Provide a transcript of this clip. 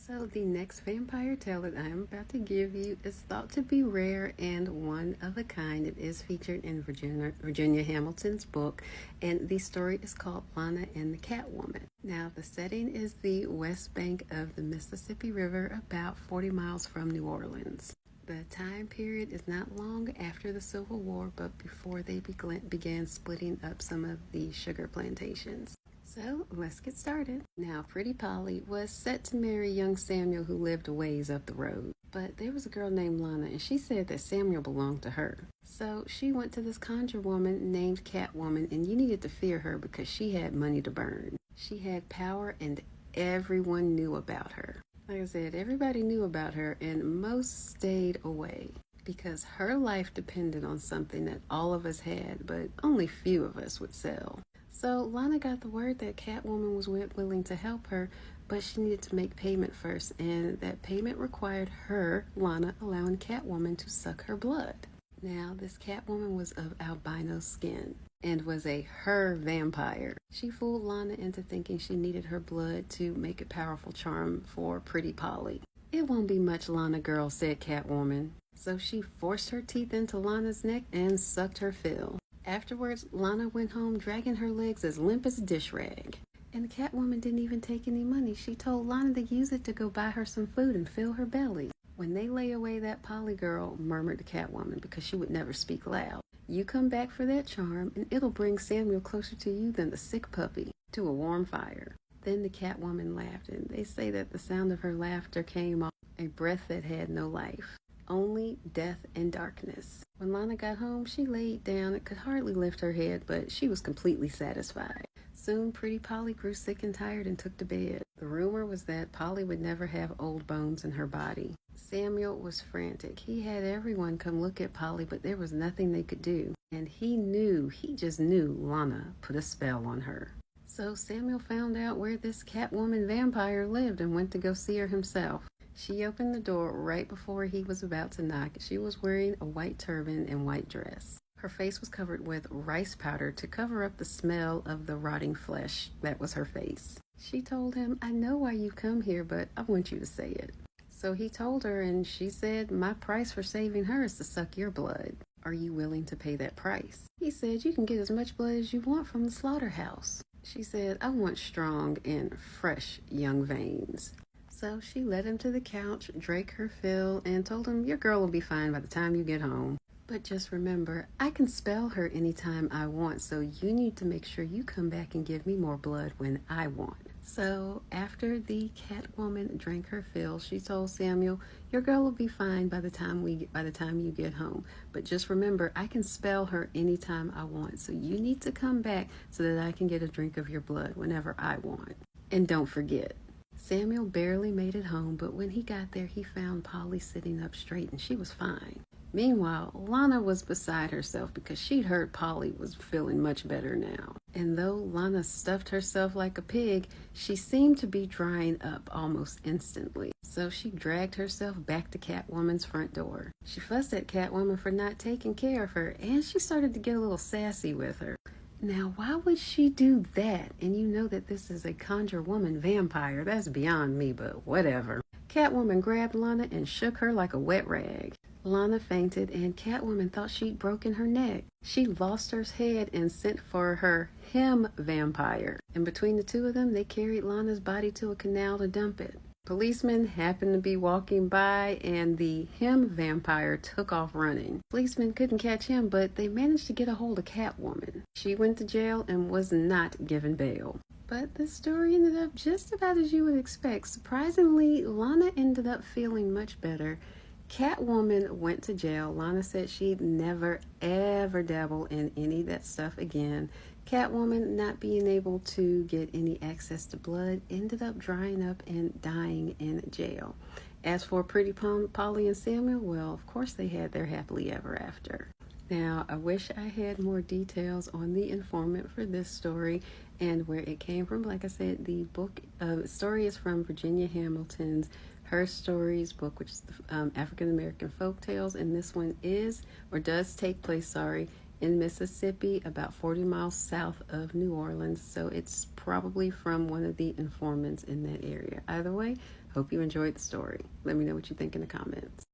So the next vampire tale that I am about to give you is thought to be rare and one of a kind. It is featured in Virginia Hamilton's book, and the story is called Lana and the Catwoman. Now, the setting is the west bank of the Mississippi River, about 40 miles from New Orleans. The time period is not long after the Civil War, but before they began splitting up some of the sugar plantations. So let's get started. Now, Pretty Polly was set to marry young Samuel, who lived a ways up the road. But there was a girl named Lana, and she said that Samuel belonged to her. So she went to this conjure woman named Catwoman, and you needed to fear her because she had money to burn. She had power, and everyone knew about her. Like I said, everybody knew about her, and most stayed away because her life depended on something that all of us had, but only few of us would sell. So Lana got the word that Catwoman was willing to help her, but she needed to make payment first, and that payment required her, Lana, allowing Catwoman to suck her blood. Now, this Catwoman was of albino skin and was a her vampire. She fooled Lana into thinking she needed her blood to make a powerful charm for Pretty Polly. "It won't be much, Lana girl," said Catwoman. So she forced her teeth into Lana's neck and sucked her fill. Afterwards, Lana went home dragging her legs as limp as a dish rag. And the Catwoman didn't even take any money. She told Lana to use it to go buy her some food and fill her belly. "When they lay away that Polly girl," murmured the Catwoman, because she would never speak loud, "you come back for that charm, and it'll bring Samuel closer to you than the sick puppy to a warm fire." Then the Catwoman laughed, and they say that the sound of her laughter came off a breath that had no life. Only death and darkness. When Lana got home, she laid down and could hardly lift her head, but she was completely satisfied. Soon, Pretty Polly grew sick and tired and took to bed. The rumor was that Polly would never have old bones in her body. Samuel was frantic. He had everyone come look at Polly, but there was nothing they could do. And he just knew Lana put a spell on her. So Samuel found out where this Catwoman vampire lived and went to go see her himself. She opened the door right before he was about to knock. She was wearing a white turban and white dress. Her face was covered with rice powder to cover up the smell of the rotting flesh that was her face. She told him, "I know why you come here, but I want you to say it." So he told her, and she said, "My price for saving her is to suck your blood. Are you willing to pay that price?" He said, "You can get as much blood as you want from the slaughterhouse." She said, "I want strong and fresh young veins." So she led him to the couch, drank her fill, and told him, "Your girl will be fine by the time you get home. But just remember, I can spell her anytime I want, so you need to make sure you come back and give me more blood when I want." So after the Catwoman drank her fill, she told Samuel, "Your girl will be fine by the time you get home. But just remember, I can spell her anytime I want, so you need to come back so that I can get a drink of your blood whenever I want. And don't forget." Samuel barely made it home, but when he got there, he found Polly sitting up straight, and she was fine. Meanwhile, Lana was beside herself because she'd heard Polly was feeling much better now. And though Lana stuffed herself like a pig, she seemed to be drying up almost instantly. So she dragged herself back to Catwoman's front door. She fussed at Catwoman for not taking care of her, and she started to get a little sassy with her. Now, why would she do that? And you know that this is a conjure woman vampire. That's beyond me, but whatever. Catwoman grabbed Lana and shook her like a wet rag. Lana fainted, and Catwoman thought she'd broken her neck. She lost her head and sent for her vampire. And between the two of them, they carried Lana's body to a canal to dump it. Policemen happened to be walking by, and the vampire took off running. Policemen couldn't catch him, but they managed to get a hold of Catwoman. She went to jail and was not given bail. But the story ended up just about as you would expect. Surprisingly, Lana ended up feeling much better. Catwoman went to jail. Lana said she'd never, ever dabble in any of that stuff again. Catwoman, not being able to get any access to blood, ended up drying up and dying in jail. As for Pretty Polly and Samuel, well, of course they had their happily ever after. Now, I wish I had more details on the informant for this story and where it came from. Like I said, the story is from Virginia Hamilton's Her Stories book, which is the African American folk tales, and this one does take place, in Mississippi, about 40 miles south of New Orleans. So it's probably from one of the informants in that area. Either way, Hope you enjoyed the story. Let me know what you think in the comments.